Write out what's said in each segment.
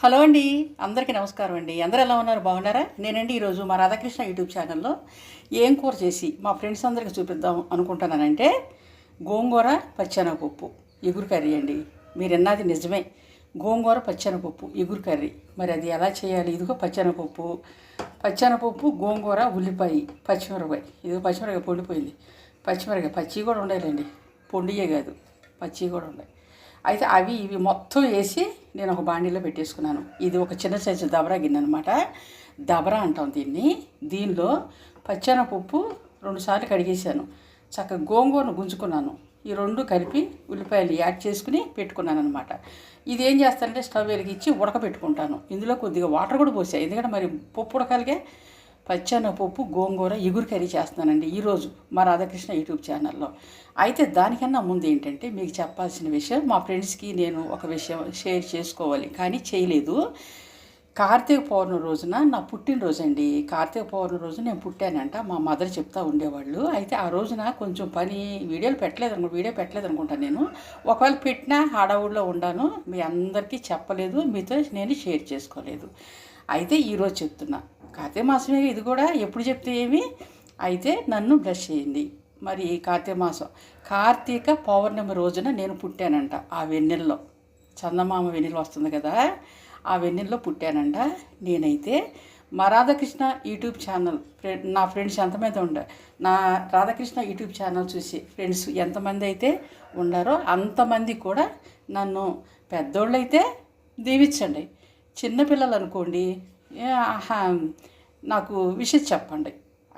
Hello అండి, అందరికీ నమస్కారం అండి. అందరూ ఎలా ఉన్నారు? బాగున్నారా? నేనండి ఈరోజు మా రాధాకృష్ణ యూట్యూబ్ ఛానల్లో ఏం కూర చేసి మా ఫ్రెండ్స్ అందరికీ చూపిద్దాం అనుకుంటున్నానంటే గోంగూర పచ్చెనగపప్పు ఎగురు కర్రీ అండి. మీరు విన్నది నిజమే, గోంగూర పచ్చెనగపప్పు ఎగురు కర్రీ. మరి అది ఎలా చేయాలి? ఇదిగో పచ్చెనగపప్పు, గోంగూర, ఉల్లిపాయ, పచ్చిమిరపకాయ. ఇదిగో పచ్చిమిరపకాయ పొండిపోయింది. పచ్చిమిరపకాయ పచ్చి కూడా ఉండాలండి, పొండియే కాదు, పచ్చి కూడా ఉండాలి. అయితే అవి ఇవి మొత్తం వేసి నేను ఒక బాండీలో పెట్టేసుకున్నాను. ఇది ఒక చిన్న సైజు దబరా గిన్నె అనమాట. దబరా అంటాం దీన్ని. దీనిలో పచ్చెనగపప్పు 2 సార్లు కడిగేసాను. చక్కగా గోంగూరను గుంజుకున్నాను. ఈ 2 కలిపి ఉల్లిపాయలు యాడ్ చేసుకుని పెట్టుకున్నాను అనమాట. ఇది ఏం చేస్తానంటే స్టవ్ వెలిగించి ఉడకబెట్టుకుంటాను. ఇందులో కొద్దిగా వాటర్ కూడా పోసాయి, ఎందుకంటే మరి పప్పు ఉడకాలిగా. పచ్చెనగపప్పు, గోంగూర ఎగురు కర్రీ చేస్తున్నానండి ఈరోజు మా రాధాకృష్ణ యూట్యూబ్ ఛానల్లో. అయితే దానికన్నా ముందు ఏంటంటే మీకు చెప్పాల్సిన విషయం, మా ఫ్రెండ్స్కి నేను ఒక విషయం షేర్ చేసుకోవాలి కానీ చేయలేదు. కార్తీక పౌర్ణమి రోజున నా పుట్టినరోజు అండి. కార్తీక పౌర్ణమి రోజు నేను పుట్టానంట, మా మదర్ చెప్తా ఉండేవాళ్ళు. అయితే ఆ రోజున కొంచెం పని వీడియో పెట్టలేదు అనుకుంటాను నేను. ఒకవేళ పెట్టినా హడావుడిలో ఉండాను, మీ అందరికీ చెప్పలేదు, మీతో నేను షేర్ చేసుకోలేదు. అయితే ఈరోజు చెప్తున్నా, కార్తీక మాసమే ఇది కూడా, ఎప్పుడు చెప్తే ఏమి. అయితే నన్ను బ్లెస్ చేయండి. మరి కార్తీక పౌర్ణమి రోజున నేను పుట్టానంట. ఆ వెన్నెల్లో, చందమామ వెన్నెల వస్తుంది కదా, ఆ వెన్నెల్లో పుట్టానంట. నేనైతే మా రాధాకృష్ణ యూట్యూబ్ ఛానల్ నా ఫ్రెండ్స్ ఎంతమంది నా రాధాకృష్ణ యూట్యూబ్ ఛానల్ చూసి ఫ్రెండ్స్ ఎంతమంది అయితే ఉండారో అంతమంది కూడా నన్ను, పెద్దోళ్ళు అయితే దీవించండి, చిన్నపిల్లలు అనుకోండి నాకు విషయం చెప్పండి.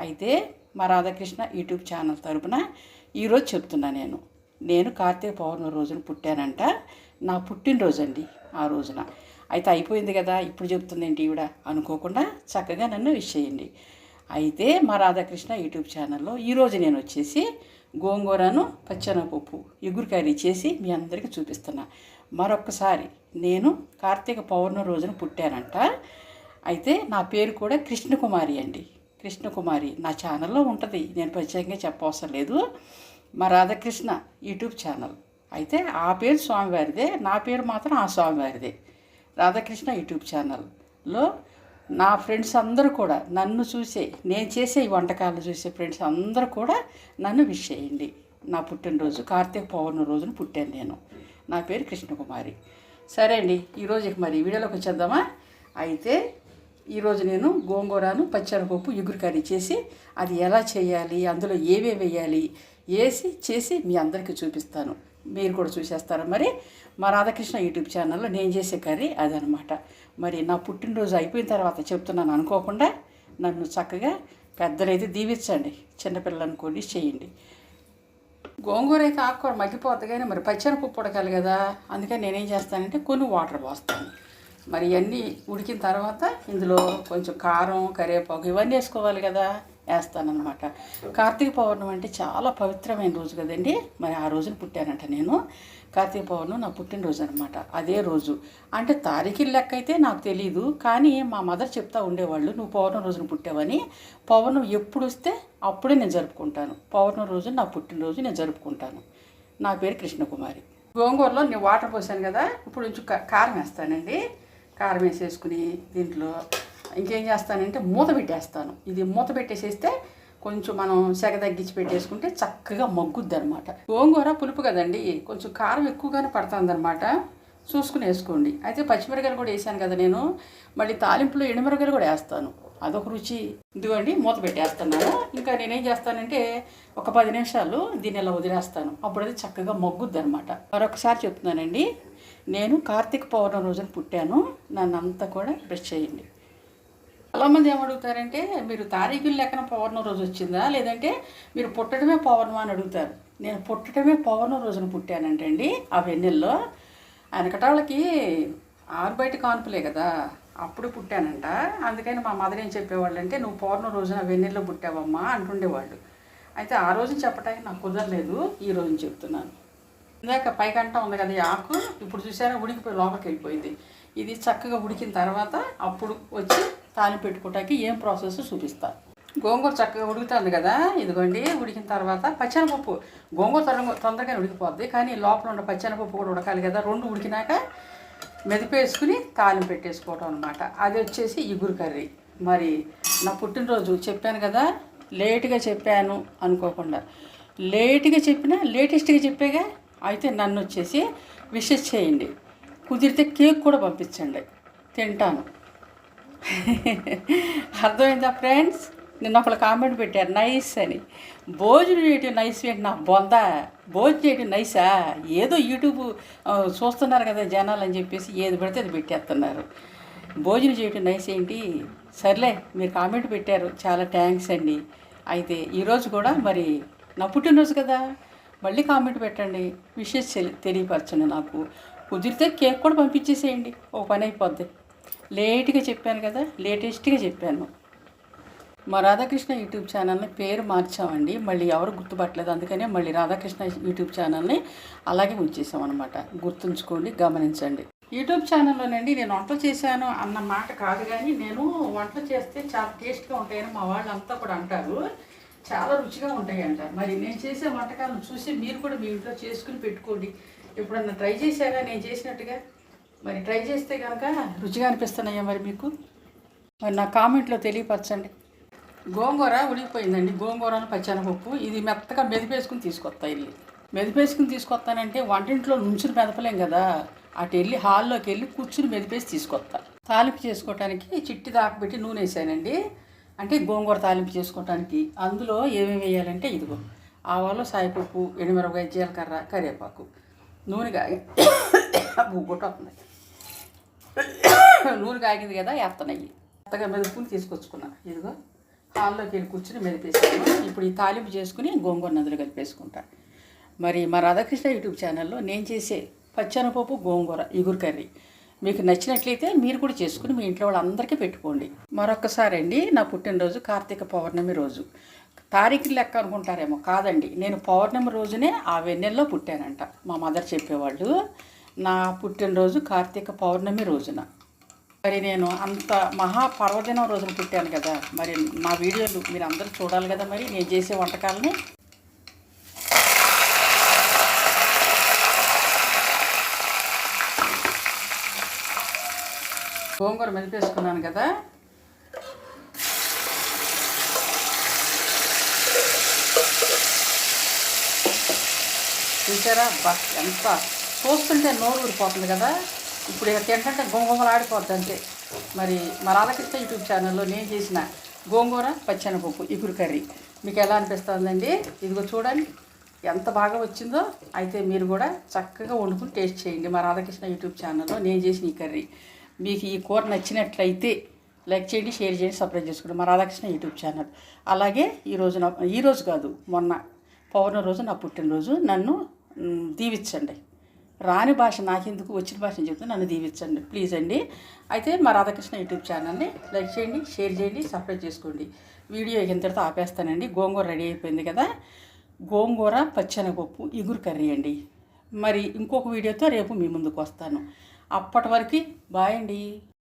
అయితే మా రాధాకృష్ణ యూట్యూబ్ ఛానల్ తరపున ఈరోజు చెప్తున్నా, నేను కార్తీక పౌర్ణమి రోజున పుట్టానంట. నా పుట్టినరోజు అండి ఆ రోజున. అయితే అయిపోయింది కదా, ఇప్పుడు చెప్తుంది ఏంటి ఈవిడ అనుకోకుండా చక్కగా నన్ను విష్ చేయండి. అయితే మా రాధాకృష్ణ యూట్యూబ్ ఛానల్లో ఈరోజు నేను వచ్చేసి గోంగూరను పచ్చెనగపప్పు ఎగురు కర్రీ చేసి మీ అందరికీ చూపిస్తున్నా. మరొక్కసారి, నేను కార్తీక పౌర్ణమి రోజున పుట్టానంట. అయితే నా పేరు కూడా కృష్ణకుమారి అండి. కృష్ణకుమారి నా ఛానల్లో ఉంటుంది, నేను ప్రత్యేకంగా చెప్పవసరం లేదు. మా రాధాకృష్ణ యూట్యూబ్ ఛానల్. అయితే ఆ పేరు స్వామివారిదే, నా పేరు మాత్రం ఆ స్వామివారిదే. రాధాకృష్ణ యూట్యూబ్ ఛానల్లో నా ఫ్రెండ్స్ అందరూ కూడా నన్ను చూసే, నేను చేసే ఈ వంటకాలు చూసే ఫ్రెండ్స్ అందరూ కూడా నన్ను విష్ చేయండి. నా పుట్టినరోజు కార్తీక పౌర్ణమి రోజున పుట్టాను నేను. నా పేరు కృష్ణకుమారి. సరే అండి, ఈరోజు మరి వీడియోలోకి వచ్చేద్దామా. అయితే ఈరోజు నేను గోంగూరను పచ్చెనగపప్పు ఎగురు కర్రీ చేసి అది ఎలా చేయాలి, అందులో ఏమేమి వేయాలి చేసి మీ అందరికీ చూపిస్తాను. మీరు కూడా చూసేస్తారా మరి మా రాధాకృష్ణ యూట్యూబ్ ఛానల్లో నేను చేసే కర్రీ అదనమాట. మరి నా పుట్టినరోజు అయిపోయిన తర్వాత చెప్తున్నాను అనుకోకుండా, నన్ను చక్కగా పెద్దలైతే దీవించండి, చిన్నపిల్లలు అనుకోండి చేయండి. గోంగూర అయితే ఆకుకూర మగ్గిపోద్ది కానీ మరి పచ్చెనగపప్పు ఉడకాలి కదా, అందుకని నేనేం చేస్తానంటే కొన్ని వాటర్ పోస్తాను. మరి ఇవన్నీ ఉడికిన తర్వాత ఇందులో కొంచెం కారం, కరివేపాకు ఇవన్నీ వేసుకోవాలి కదా, వేస్తానన్నమాట. కార్తీక పౌర్ణమి అంటే చాలా పవిత్రమైన రోజు కదండి. మరి ఆ రోజున పుట్టానంట నేను. కార్తీక పౌర్ణమి నా పుట్టినరోజు అనమాట. అదే రోజు అంటే తారీఖుల లెక్క అయితే నాకు తెలీదు, కానీ మా మదర్ చెప్తా ఉండేవాళ్ళు, నువ్వు పౌర్ణమి రోజున పుట్టావని. పౌర్ణమి ఎప్పుడు వస్తే అప్పుడే నేను జరుపుకుంటాను. పౌర్ణమి రోజు నా పుట్టినరోజు నేను జరుపుకుంటాను. నా పేరు కృష్ణకుమారి. గోంగూరలో నేను వాటర్ పోసాను కదా, ఇప్పుడు కొంచెం కారం వేస్తానండి. కారం వేసేసుకుని దీంట్లో ఇంకేం చేస్తానంటే మూత పెట్టేస్తాను. ఇది మూత పెట్టేసేస్తే కొంచెం మనం సెగ తగ్గించి పెట్టేసుకుంటే చక్కగా మగ్గుద్ది అనమాట. గోంగూర పులుపు కదండి, కొంచెం కారం ఎక్కువగానే పడుతుంది అనమాట, చూసుకుని వేసుకోండి. అయితే పచ్చిమిరకాయలు కూడా వేసాను కదా నేను, మళ్ళీ తాలింపులో ఎండుమిరకాయలు కూడా వేస్తాను, అదొక రుచి. ఇదిగోండి మూత పెట్టేస్తున్నాను. ఇంకా నేనేం చేస్తానంటే ఒక 10 నిమిషాలు దీన్ని ఇలా వదిలేస్తాను, అప్పుడు అది చక్కగా మగ్గుద్ది అనమాట. మరొకసారి చెప్తున్నానండి, నేను కార్తీక పౌర్ణమి రోజున పుట్టాను. నన్ను అంతా కూడా బ్రష్ చేయండి. చాలామంది ఏమడుగుతారంటే, మీరు తారీఖుల లెక్కన పౌర్ణమి రోజు వచ్చిందా, లేదంటే మీరు పుట్టడమే పౌర్ణమి అని అడుగుతారు. నేను పుట్టడమే పౌర్ణమి రోజున పుట్టానంటే అండి, ఆ వెన్నెల్లో. వెనకటాళ్ళకి ఆరు బయట కానుపులే కదా, అప్పుడు పుట్టానంట. అందుకని మా మదర్ ఏం చెప్పేవాళ్ళు అంటే, నువ్వు పౌర్ణమి రోజున వెన్నెల్లో పుట్టావమ్మా అంటుండేవాళ్ళు. అయితే ఆ రోజు చెప్పడానికి నాకు కుదరలేదు, ఈ రోజు చెప్తున్నాను. ఇందాక పైకంట ఉంది కదా ఈ ఆకు, ఇప్పుడు చూసారా ఉడికిపోయి లోపలికి వెళ్ళిపోయింది. ఇది చక్కగా ఉడికిన తర్వాత అప్పుడు వచ్చి తాలింపు పెట్టుకోవటానికి ఏం ప్రాసెస్ చూపిస్తాను. గోంగూర చక్కగా ఉడుకుతుంది కదా, ఇదిగోండి ఉడికిన తర్వాత పచ్చెనగపప్పు. గోంగూర తొందరగా ఉడికిపోద్ది, కానీ లోపల ఉన్న పచ్చెనగపప్పు కూడా ఉడకాలి కదా. 2 ఉడికినాక మెదిపేసుకుని తాలింపు పెట్టేసుకోవడం అనమాట. అది వచ్చేసి ఇగురు కర్రీ. మరి నా పుట్టినరోజు చెప్పాను కదా, లేటుగా చెప్పాను అనుకోకుండా. లేటుగా చెప్పినా లేటెస్ట్గా చెప్పాగా. అయితే నన్ను వచ్చేసి విషెస్ చేయండి, కుదిరితే కేక్ కూడా పంపించండి, తింటాను. అర్థమైందా ఫ్రెండ్స్? నిన్న ఒకళ్ళు కామెంట్ పెట్టారు నైస్ అని. భోజనం చేయటం నైస్ ఏంటి నా బొంద, భోజనం చేయటం నైసా? ఏదో యూట్యూబ్ చూస్తున్నారు కదా జనాలు అని చెప్పేసి ఏది పడితే అది పెట్టేస్తున్నారు. భోజనం చేయటం నైస్ ఏంటి? సర్లే, మీరు కామెంట్ పెట్టారు, చాలా థ్యాంక్స్ అండి. అయితే ఈరోజు కూడా మరి నా పుట్టినరోజు కదా, మళ్ళీ కామెంట్ పెట్టండి, విషెస్ తెలియపరచండి. నాకు కుదిరితే కేక్ కూడా పంపించేసేయండి, ఓ పని అయిపోద్ది. లేట్గా చెప్పాను కదా, లేటెస్ట్గా చెప్పాను. మా రాధాకృష్ణ యూట్యూబ్ ఛానల్ని పేరు మార్చామండి, మళ్ళీ ఎవరు గుర్తుపట్టలేదు, అందుకనే మళ్ళీ రాధాకృష్ణ యూట్యూబ్ ఛానల్ని అలాగే ఉంచేసామన్నమాట. గుర్తుంచుకోండి, గమనించండి. యూట్యూబ్ ఛానల్లోనండి నేను వంటలు చేశాను అన్న మాట కాదు, కానీ నేను వంటలు చేస్తే చాలా టేస్ట్గా ఉంటాయని మా వాళ్ళు అంతా కూడా అంటారు, చాలా రుచిగా ఉంటాయి అంటారు. మరి నేను చేసే వంటకాలను చూసి మీరు కూడా మీ ఇంట్లో చేసుకుని పెట్టుకోండి. ఎప్పుడన్నా ట్రై చేశారా నేను చేసినట్టుగా? మరి ట్రై చేస్తే కనుక రుచిగా అనిపిస్తున్నాయా మరి మీకు? మరి నా కామెంట్లో తెలియపరచండి. గోంగూర ఉడికిపోయిందండి. గోంగూరను పచ్చెనపప్పు ఇది మెత్తగా మెదిపేసుకుని తీసుకొస్తా. వెళ్ళి మెదిపేసుకుని తీసుకొస్తానంటే వంటింట్లో నుంచుని మెదపలేం కదా, అటు వెళ్ళి హాల్లోకి వెళ్ళి కూర్చుని మెదిపేసి తీసుకొస్తా. తాలింపు చేసుకోవటానికి చిట్టి దాకబెట్టి నూనె వేసానండి, అంటే గోంగూర తాలింపు చేసుకోవటానికి. అందులో ఏమేమి వేయాలంటే ఇదిగో ఆవాలు, సాయిపప్పు, ఎండుమిరపకాయ, జీలకర్ర, కరివేపాకు. నూనె గుట్టవుతుంది, నూనె కాగింది కదా, వేస్తున్నాయి. మెత్తగా మెదుపుని తీసుకొచ్చుకున్నా. ఇదిగో హాల్లోకి వెళ్ళి కూర్చుని మెదిపేసాను. ఇప్పుడు ఈ తాలింపు చేసుకుని గోంగూర నదులు కలిపేసుకుంటా. మరి మా రాధాకృష్ణ యూట్యూబ్ ఛానల్లో నేను చేసే పచ్చెనపప్పు గోంగూర ఇగురు కర్రీ మీకు నచ్చినట్లయితే మీరు కూడా చేసుకుని మీ ఇంట్లో వాళ్ళందరికీ పెట్టుకోండి. మరొకసారి అండి, నా పుట్టినరోజు కార్తీక పౌర్ణమి రోజు. తారీఖు లెక్క అనుకుంటారేమో, కాదండి, నేను పౌర్ణమి రోజునే ఆ వెన్నెల్లో పుట్టానంట. మా మదర్ చెప్పేవాళ్ళు నా పుట్టినరోజు కార్తీక పౌర్ణమి రోజున. మరి నేను అంత మహాపర్వదినం రోజున పుట్టాను కదా, మరి నా వీడియోలు మీరు అందరూ చూడాలి కదా, మరి నేను చేసే వంటకాలని. గోంగూర మెదిపేసుకున్నాను కదా, చూసారా? ఎంత చూస్తుంటే నోరు ఊరిపోతుంది కదా. ఇప్పుడు ఇక తింటే గోంగూర ఆడిపోద్ది అంతే. మరి మా రాధాకృష్ణ యూట్యూబ్ ఛానల్లో నేను చేసిన గోంగూర పచ్చెనపప్పు ఇగురు కర్రీ మీకు ఎలా అనిపిస్తుందండి? ఇదిగో చూడండి ఎంత బాగా వచ్చిందో. అయితే మీరు కూడా చక్కగా వండుకుని టేస్ట్ చేయండి మా రాధాకృష్ణ యూట్యూబ్ ఛానల్లో నేను చేసిన ఈ కర్రీ. మీకు ఈ కూర నచ్చినట్లయితే లైక్ చేయండి, షేర్ చేయండి, సబ్స్క్రైబ్ చేసుకోండి మా రాధాకృష్ణ యూట్యూబ్ ఛానల్. అలాగే ఈరోజు కాదు, మొన్న పౌర్ణమి రోజు నా పుట్టినరోజు, నన్ను దీవించండి. రాని భాష నాకెందుకు, వచ్చిన భాషను చెప్తే నన్ను దీవించండి ప్లీజ్ అండి. అయితే మా రాధాకృష్ణ యూట్యూబ్ ఛానల్ని లైక్ చేయండి, షేర్ చేయండి, సబ్స్క్రైబ్ చేసుకోండి. వీడియో ఇంతటితో ఆపేస్తానండి. గోంగూర రెడీ అయిపోయింది కదా, గోంగూర పచ్చెనపప్పు ఇగురు కర్రీ అండి. మరి ఇంకొక వీడియోతో రేపు మీ ముందుకు వస్తాను. అప్పటి వరకు బాయ్ అండి.